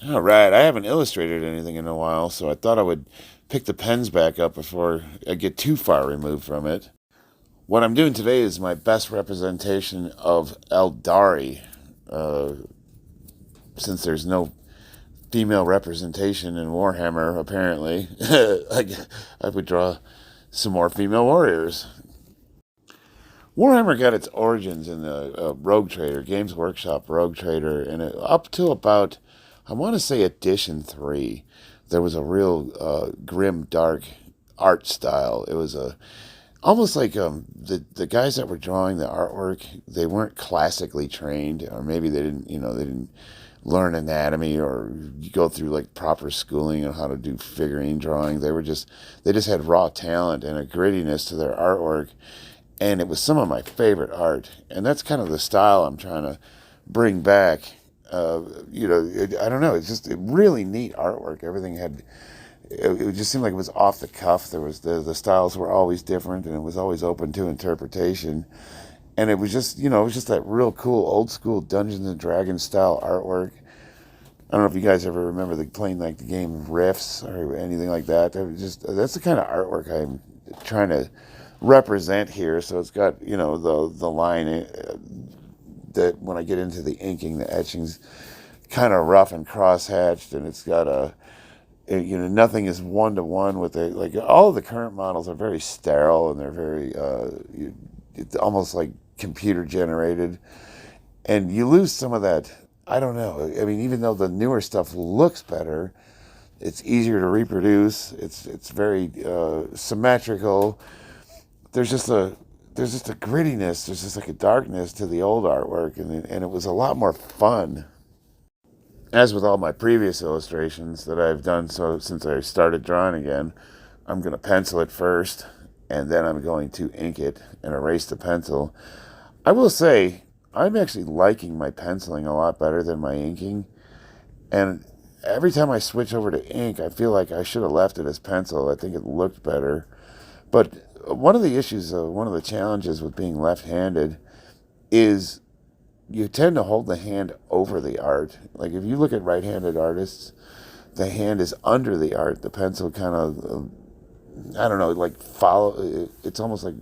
All right, I haven't illustrated anything in a while, so I thought I would pick the pens back up before I get too far removed from it. What I'm doing today is my best representation of Aeldari, uh, since there's no female representation in Warhammer, apparently. I would draw some more female warriors. Warhammer got its origins in the Rogue Trader, Games Workshop Rogue Trader, and up to about, I want to say, edition 3, there was a real grim, dark art style. It was almost like the guys that were drawing the artwork, they weren't classically trained, or maybe they didn't learn anatomy or go through like proper schooling on how to do figurine drawing. They just had raw talent and a grittiness to their artwork, and it was some of my favorite art. And that's kind of the style I'm trying to bring back. I don't know. It's just really neat artwork. Everything had. It just seemed like it was off the cuff. There was the styles were always different, and it was always open to interpretation. And it was just it was just that real cool old school Dungeons and Dragons style artwork. I don't know if you guys ever remember playing like the game Rifts or anything like that. That's the kind of artwork I'm trying to represent here. So it's got the line that when I get into the inking, the etching's kind of rough and cross-hatched, and it's got nothing is one to one with it. Like all of the current models are very sterile, and they're very it's almost like computer generated, and you lose some of that. I don't know. I mean, even though the newer stuff looks better, it's easier to reproduce. It's very symmetrical. There's just a grittiness. There's just like a darkness to the old artwork, and it was a lot more fun. As with all my previous illustrations that I've done, so since I started drawing again, I'm going to pencil it first, and then I'm going to ink it and erase the pencil. I will say, I'm actually liking my penciling a lot better than my inking, and every time I switch over to ink, I feel like I should have left it as pencil. I think it looked better. But one of the issues, one of the challenges with being left-handed is you tend to hold the hand over the art. Like if you look at right-handed artists, the hand is under the art. The pencil kind of, I don't know, like follow. It's almost like,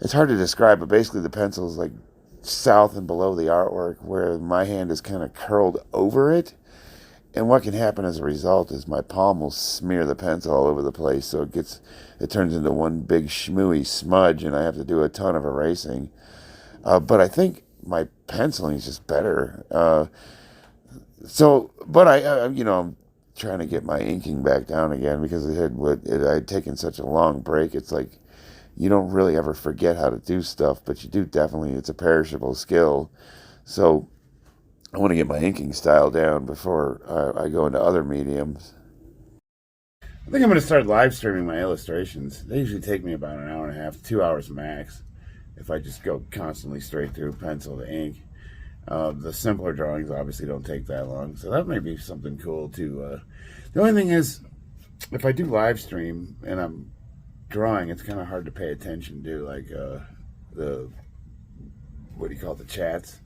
it's hard to describe, but basically the pencil is like south and below the artwork, where my hand is kind of curled over it. And what can happen as a result is my palm will smear the pencil all over the place, so it turns into one big schmooey smudge, and I have to do a ton of erasing. But I think my penciling is just better. But I'm trying to get my inking back down again because I had taken such a long break. It's like you don't really ever forget how to do stuff, but you do definitely. It's a perishable skill, so I want to get my inking style down before I go into other mediums. I think I'm going to start live streaming my illustrations. They usually take me about an hour and a half, 2 hours max, if I just go constantly straight through pencil to ink. The simpler drawings obviously don't take that long, so that may be something cool too. The only thing is, if I do live stream and I'm drawing, it's kind of hard to pay attention to, like the the chats.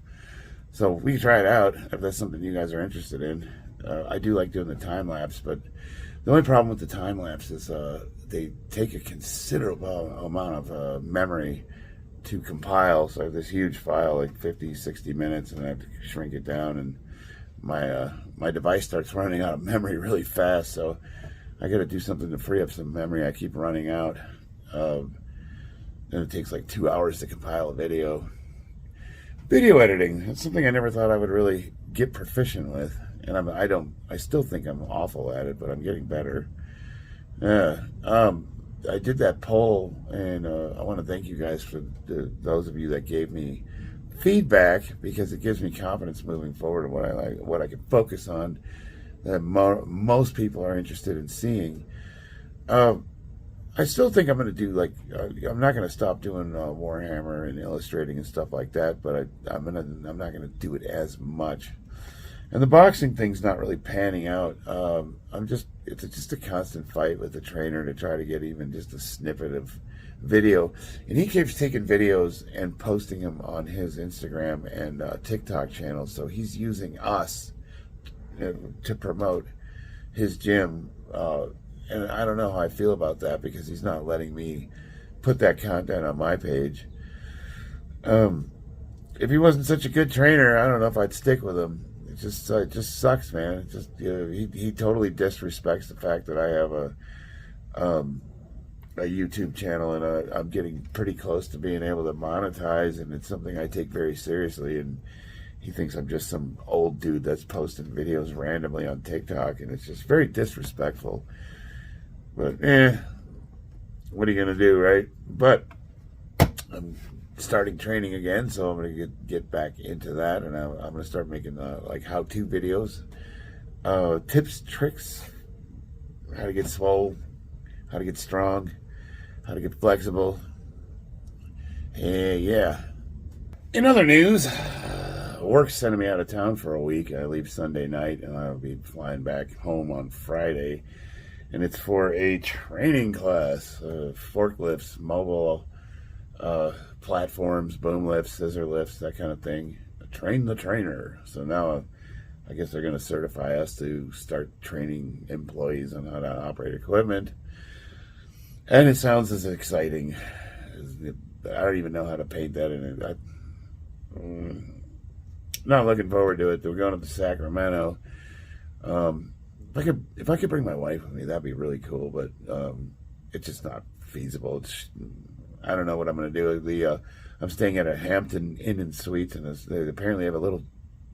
So we can try it out if that's something you guys are interested in. I do like doing the time lapse, but the only problem with the time lapse is they take a considerable amount of memory to compile. So I have this huge file, like 50, 60 minutes, and I have to shrink it down, and my device starts running out of memory really fast. So I got to do something to free up some memory. I keep running out. And it takes like 2 hours to compile a video. Video editing, that's something I never thought I would really get proficient with, and I still think I'm awful at it, but I'm getting better. Yeah, I did that poll, and I want to thank you guys for those of you that gave me feedback, because it gives me confidence moving forward of what I can focus on that most people are interested in seeing. I still think I'm going to do, like, I'm not going to stop doing Warhammer and illustrating and stuff like that, but I'm not going to do it as much. And the boxing thing's not really panning out. It's just a constant fight with the trainer to try to get even just a snippet of video. And he keeps taking videos and posting them on his Instagram and TikTok channels. So he's using us to promote his gym. And I don't know how I feel about that because he's not letting me put that content on my page. If he wasn't such a good trainer, I don't know if I'd stick with him. It just sucks, man. It just, he totally disrespects the fact that I have a YouTube channel, and I'm getting pretty close to being able to monetize, and it's something I take very seriously. And he thinks I'm just some old dude that's posting videos randomly on TikTok, and it's just very disrespectful. But what are you gonna do, right? But I'm starting training again, so I'm gonna get back into that, and I'm gonna start making like how-to videos, tips, tricks, how to get swole, how to get strong, how to get flexible. Yeah. In other news, work's sending me out of town for a week. I leave Sunday night, and I'll be flying back home on Friday, and it's for a training class, forklifts, mobile platforms, boom lifts, scissor lifts, that kind of thing. Train the trainer. So now I guess they're going to certify us to start training employees on how to operate equipment. And it sounds as exciting. I don't even know how to paint that in it. Not looking forward to it. We're going up to Sacramento. If I could bring my wife with me, that'd be really cool. But it's just not feasible. I don't know what I'm going to do. I'm staying at a Hampton Inn and Suites, and they apparently have a little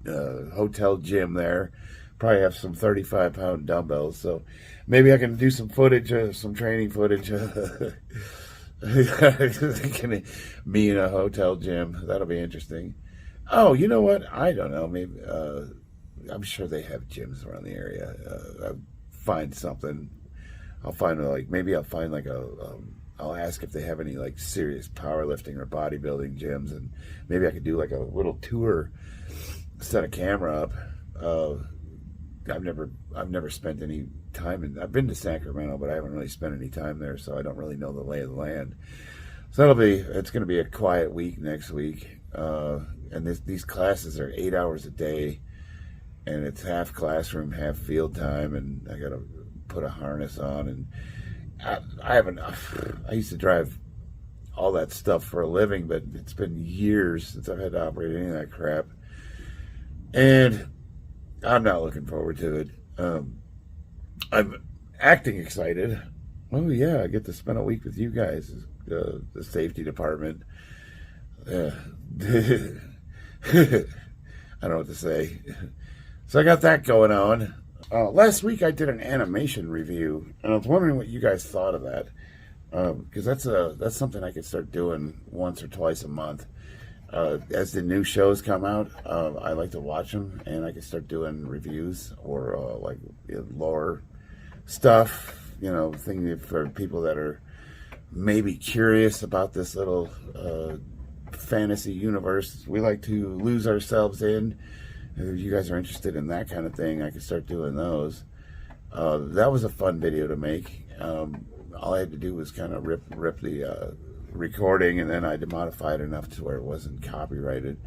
hotel gym there. Probably have some 35-pound dumbbells, so maybe I can do some footage, some training footage. Me in a hotel gym. That'll be interesting. Oh, you know what? I don't know. Maybe I'm sure they have gyms around the area. I'll find something. I'll find I'll ask if they have any like serious powerlifting or bodybuilding gyms, and maybe I could do like a little tour, set a camera up. I've never spent any time I've been to Sacramento, but I haven't really spent any time there, so I don't really know the lay of the land. So it's going to be a quiet week next week, and these classes are 8 hours a day, and it's half classroom, half field time, and I got to put a harness on, and I used to drive all that stuff for a living, but it's been years since I've had to operate any of that crap, and I'm not looking forward to it. I'm acting excited. Oh yeah, I get to spend a week with you guys, the safety department. I don't know what to say. So I got that going on. Last week I did an animation review, and I was wondering what you guys thought of that, because that's something I could start doing once or twice a month. As the new shows come out, I like to watch them, and I can start doing reviews or like lore stuff, thing for people that are maybe curious about this little fantasy universe we like to lose ourselves in. If you guys are interested in that kind of thing, I can start doing those. That was a fun video to make. All I had to do was kind of rip the recording, and then I modified it enough to where it wasn't copyrighted,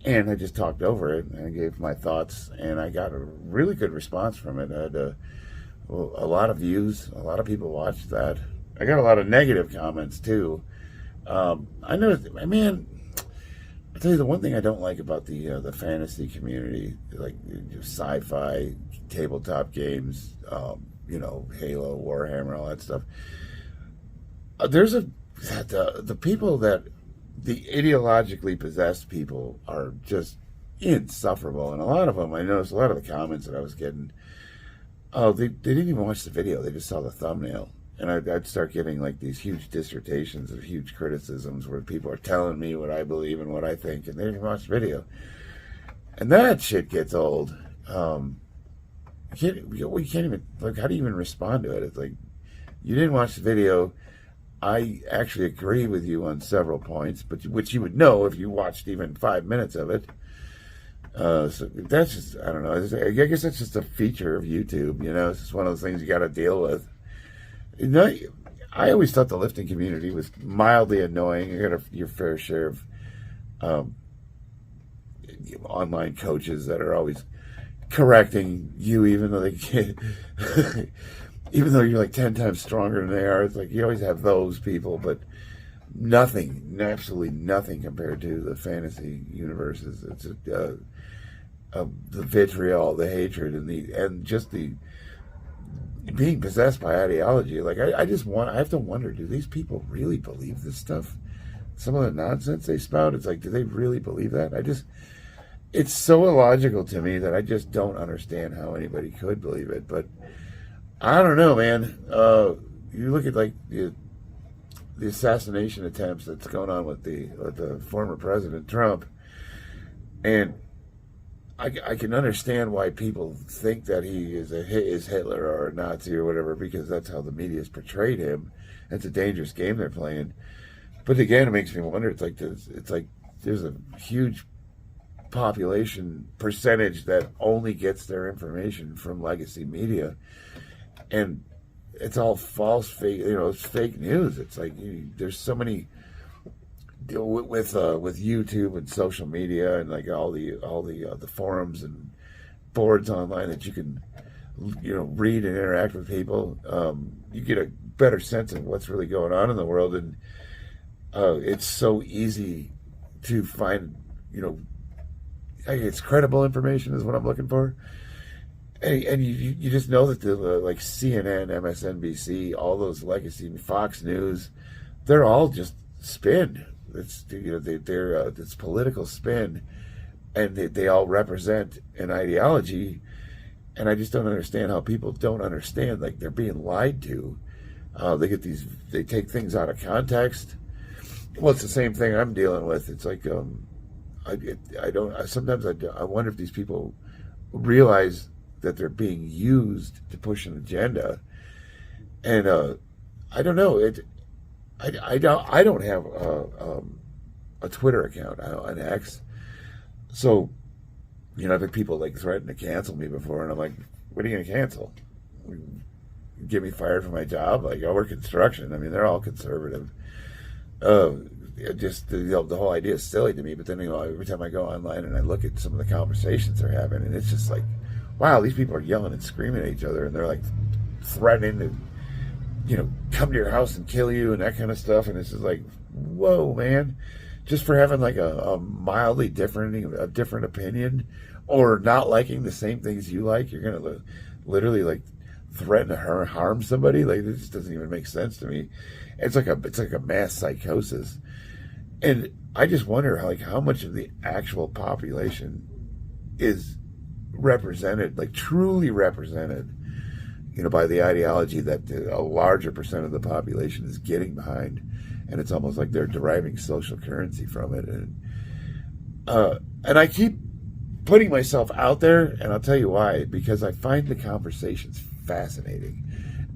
and I just talked over it and I gave my thoughts, and I got a really good response from it. I had a lot of views. A lot of people watched that. I got a lot of negative comments too. I know, man, I'll tell you the one thing I don't like about the fantasy community, like sci-fi, tabletop games, Halo, Warhammer, all that stuff. The people the ideologically possessed people are just insufferable, and a lot of them, I noticed a lot of the comments that I was getting, they didn't even watch the video, they just saw the thumbnail. And I'd start getting like these huge dissertations of huge criticisms where people are telling me what I believe and what I think, and they didn't watch the video. And that shit gets old. You can't even, like, how do you even respond to it? It's like, you didn't watch the video. I actually agree with you on several points, but which you would know if you watched even 5 minutes of it. So that's just, I don't know. I guess that's just a feature of YouTube. It's just one of those things you got to deal with. I always thought the lifting community was mildly annoying. You got your fair share of online coaches that are always correcting you, even though they can't, even though you're like 10 times stronger than they are. It's like you always have those people, but nothing, absolutely nothing compared to the fantasy universes. It's the vitriol, the hatred, and just the being possessed by ideology. Like I have to wonder, do these people really believe this stuff? Some of the nonsense they spout, it's like, do they really believe that? It's so illogical to me that I just don't understand how anybody could believe it. But I don't know, man. You look at like the assassination attempts that's going on with the former President Trump, and I can understand why people think that he is Hitler or a Nazi or whatever, because that's how the media's portrayed him. It's a dangerous game they're playing. But again, it makes me wonder. It's like there's a huge population percentage that only gets their information from legacy media, and it's all false, fake. It's fake news. It's like there's so many with YouTube and social media and like all the forums and boards online that you can read and interact with people. You get a better sense of what's really going on in the world, and it's so easy to find. It's credible information is what I'm looking for. And you just know that the like CNN, MSNBC, all those legacy, Fox News, they're all just spin. It's it's political spin, and they all represent an ideology. And I just don't understand how people don't understand, like they're being lied to. They take things out of context. Well, it's the same thing I'm dealing with. It's like sometimes I wonder if these people realize that they're being used to push an agenda, and I don't know. I don't have a Twitter account, an X, so I've had people like threaten to cancel me before, and I'm like, what are you going to cancel? Get me fired from my job? Like, I work construction. I mean, they're all conservative. Just the whole idea is silly to me. But then every time I go online and I look at some of the conversations they're having, and it's just like, wow, these people are yelling and screaming at each other, and they're like threatening to, come to your house and kill you and that kind of stuff. And it's just like, whoa, man, just for having like a mildly different opinion or not liking the same things you like, you're gonna literally like threaten to harm somebody. Like, this just doesn't even make sense to me. It's like a mass psychosis. And I just wonder how much of the actual population is represented, like truly represented, by the ideology that a larger percent of the population is getting behind, and it's almost like they're deriving social currency from it. And I keep putting myself out there, and I'll tell you why, because I find the conversations fascinating.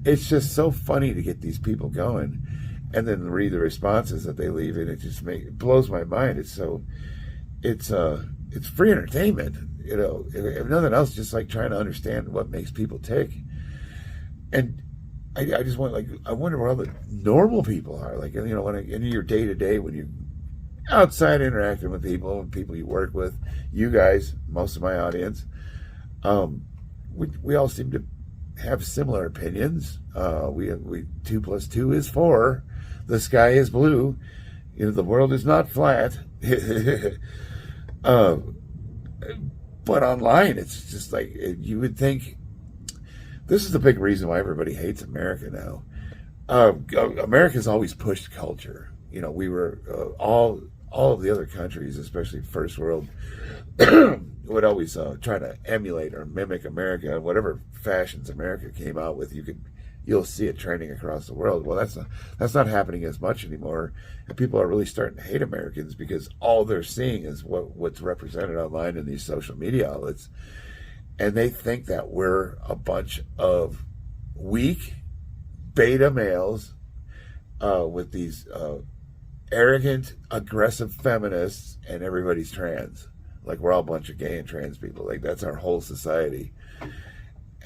It's just so funny to get these people going, and then read the responses that they leave, and it blows my mind. It's free entertainment, if nothing else, just like trying to understand what makes people tick. And I just I wonder where all the normal people are. Like, when in your day to day, when you're outside interacting with people and people you work with, you guys, most of my audience, we all seem to have similar opinions. We 2 + 2 is 4. The sky is blue. The world is not flat. But online, it's just like, you would think, this is the big reason why everybody hates America now. America's always pushed culture. We were all of the other countries, especially first world, would always try to emulate or mimic America. Whatever fashions America came out with, you'll see it trending across the world. Well, that's not happening as much anymore, and people are really starting to hate Americans because all they're seeing is what's represented online in these social media outlets, and they think that we're a bunch of weak beta males with these arrogant, aggressive feminists, and everybody's trans. Like, we're all a bunch of gay and trans people. Like, that's our whole society.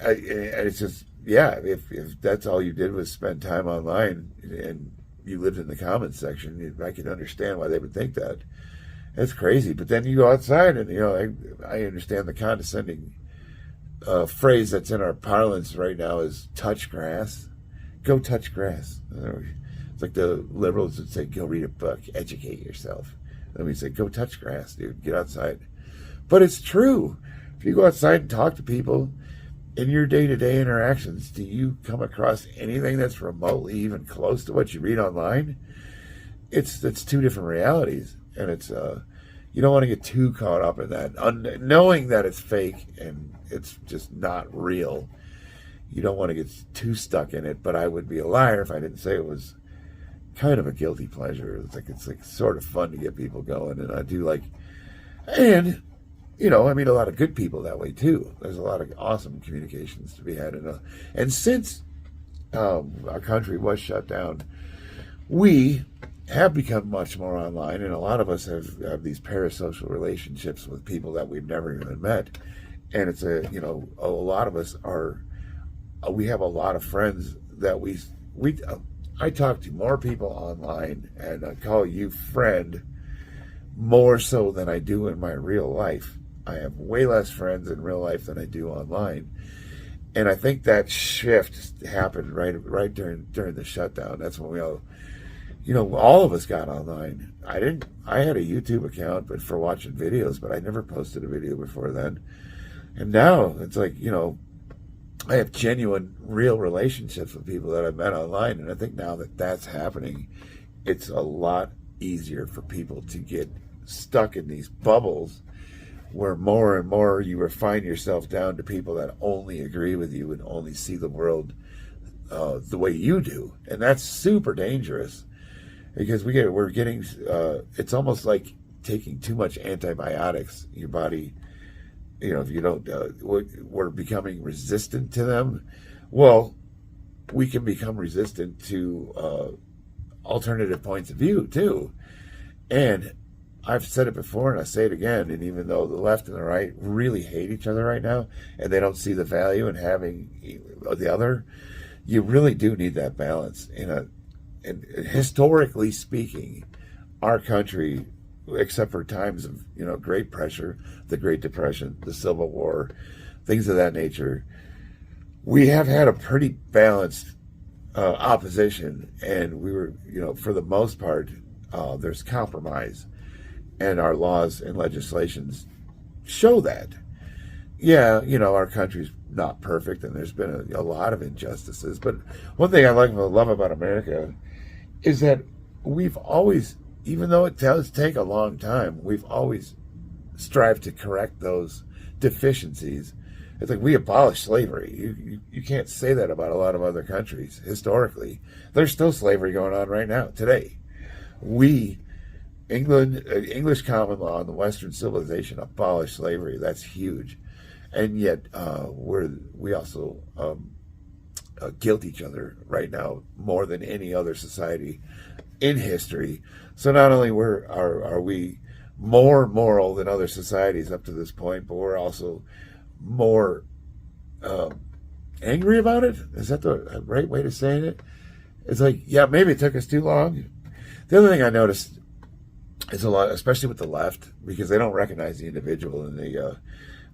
And it's just, yeah, if that's all you did was spend time online and you lived in the comments section, I can understand why they would think that. It's crazy. But then you go outside and, I understand the condescending phrase that's in our parlance right now is touch grass. Go touch grass. It's like the liberals would say, go read a book, educate yourself. Then we say, go touch grass, dude, get outside. But it's true. If you go outside and talk to people in your day-to-day interactions, do you come across anything that's remotely even close to what you read online? It's two different realities. And it's, you don't want to get too caught up in that. Knowing that it's fake and it's just not real, you don't want to get too stuck in it. But I would be a liar if I didn't say it was kind of a guilty pleasure. It's like sort of fun to get people going, and I do like, and you know, I meet a lot of good people that way too. There's a lot of awesome communications to be had, and since our country was shut down, we have become much more online, and a lot of us have these parasocial relationships with people that we've never even met, and it's a lot of us we have a lot of friends that I talk to more people online, and I call you friend more so than I do in my real life. I have way less friends in real life than I do online. And I think that shift happened right during the shutdown. That's when we all of us got online. I had a YouTube account, but for watching videos, but I never posted a video before then. And now it's like, I have genuine, real relationships with people that I've met online, and I think now that that's happening, it's a lot easier for people to get stuck in these bubbles where more and more you refine yourself down to people that only agree with you and only see the world the way you do, and that's super dangerous because we're getting it's almost like taking too much antibiotics. Your body, if you don't, we're becoming resistant to them. Well, we can become resistant to alternative points of view too. And I've said it before and I say it again, and even though the left and the right really hate each other right now and they don't see the value in having the other, you really do need that balance. And historically speaking, our country, except for times of great pressure, the Great Depression, the Civil War, things of that nature, we have had a pretty balanced opposition, and we were, for the most part, there's compromise, and our laws and legislations show that. Yeah, our country's not perfect, and there's been a lot of injustices, but one thing I love about America is that we've always, even though it does take a long time, we've always strived to correct those deficiencies. It's like we abolished slavery. You can't say that about a lot of other countries. Historically, there's still slavery going on right now, today. English common law and the Western civilization abolished slavery. That's huge. And yet we also guilt each other right now more than any other society in history. So not only are we more moral than other societies up to this point, but we're also more angry about it. Is that the right way to say it? It's like, yeah, maybe it took us too long. The other thing I noticed is a lot, especially with the left, because they don't recognize the individual, and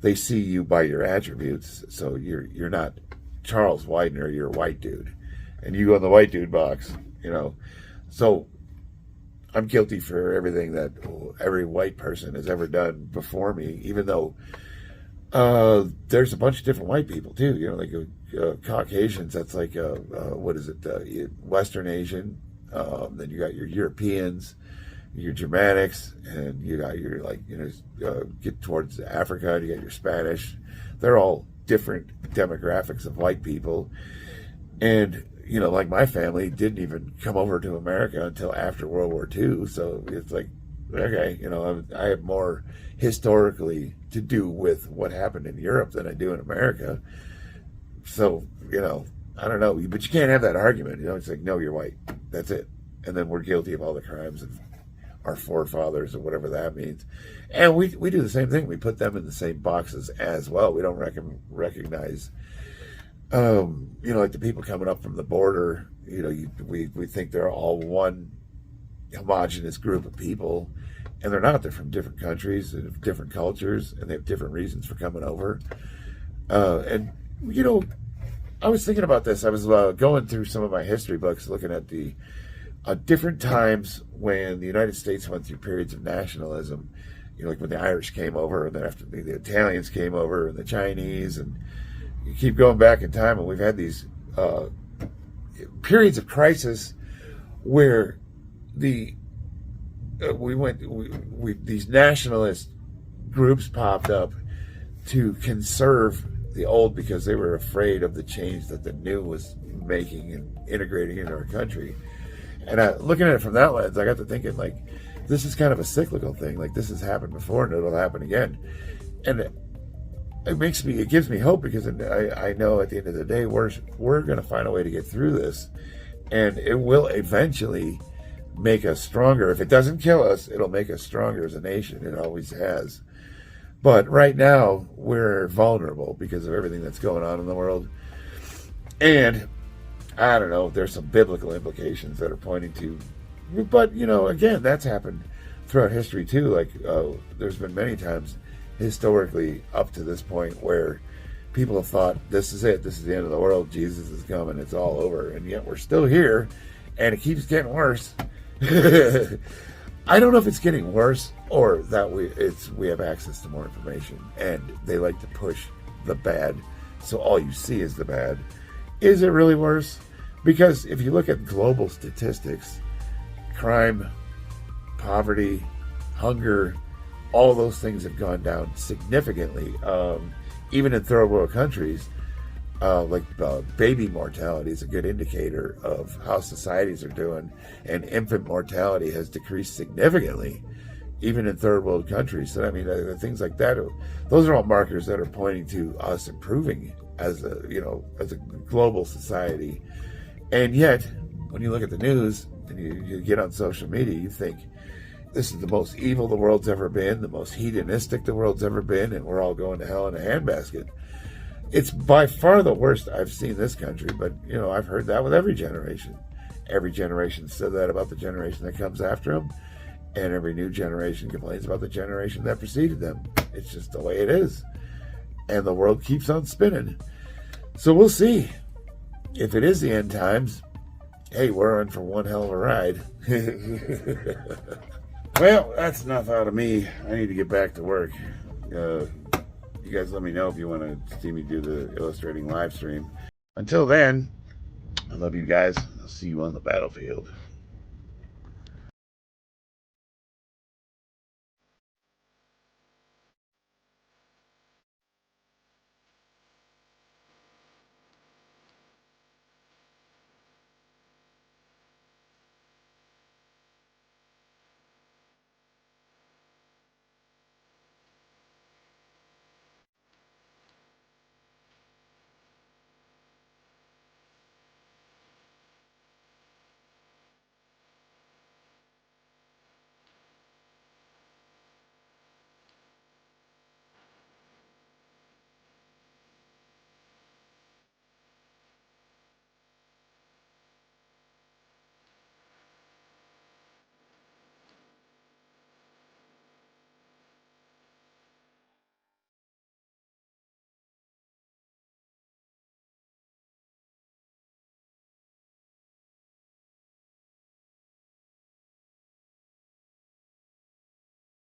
they see you by your attributes. So you're not Charles Widener, you're a white dude, and you go in the white dude box, So I'm guilty for everything that every white person has ever done before me, even though there's a bunch of different white people too. Like Caucasians, that's like what is it? Western Asian. Then you got your Europeans, your Germanics, and you got your get towards Africa. You got your Spanish. They're all different demographics of white people, and like my family didn't even come over to America until after World War II. So it's like, okay, I have more historically to do with what happened in Europe than I do in America. So, I don't know, but you can't have that argument. It's like, no, you're white. That's it. And then we're guilty of all the crimes of our forefathers or whatever that means. And we do the same thing. We put them in the same boxes as well. We don't recognize like the people coming up from the border, we think they're all one homogenous group of people, and they're not. They're from different countries and different cultures, and they have different reasons for coming over. And, you know, I was thinking about this. I was going through some of my history books, looking at the different times when the United States went through periods of nationalism. You know, like when the Irish came over, and then after the Italians came over, and the Chinese, and you keep going back in time, and we've had these periods of crisis where these nationalist groups popped up to conserve the old because they were afraid of the change that the new was making and integrating into our country. And looking at it from that lens, I got to thinking, like, this is kind of a cyclical thing. Like, this has happened before and it'll happen again. And it gives me hope, because I know at the end of the day, we're going to find a way to get through this, and it will eventually make us stronger. If it doesn't kill us, it'll make us stronger as a nation. It always has. But right now, we're vulnerable because of everything that's going on in the world. And I don't know, there's some biblical implications that are pointing to, but, you know, again, that's happened throughout history too. Like, there's been many times historically up to this point where people have thought, this is it, this is the end of the world, Jesus is coming, it's all over, and yet we're still here, and it keeps getting worse. I don't know if it's getting worse, or that we have access to more information, and they like to push the bad, so all you see is the bad. Is it really worse? Because if you look at global statistics, crime, poverty, hunger, all those things have gone down significantly. Even in third world countries, baby mortality is a good indicator of how societies are doing, and infant mortality has decreased significantly, even in third world countries. So I mean, things like that, those are all markers that are pointing to us improving as a global society. And yet, when you look at the news and you get on social media, you think this is the most evil the world's ever been, the most hedonistic the world's ever been, and we're all going to hell in a handbasket. It's by far the worst I've seen this country, but, you know, I've heard that with every generation. Every generation said that about the generation that comes after them, and every new generation complains about the generation that preceded them. It's just the way it is. And the world keeps on spinning. So we'll see. If it is the end times, hey, we're in for one hell of a ride. Well, that's enough out of me. I need to get back to work. You guys let me know if you want to see me do the illustrating live stream. Until then, I love you guys. I'll see you on the battlefield.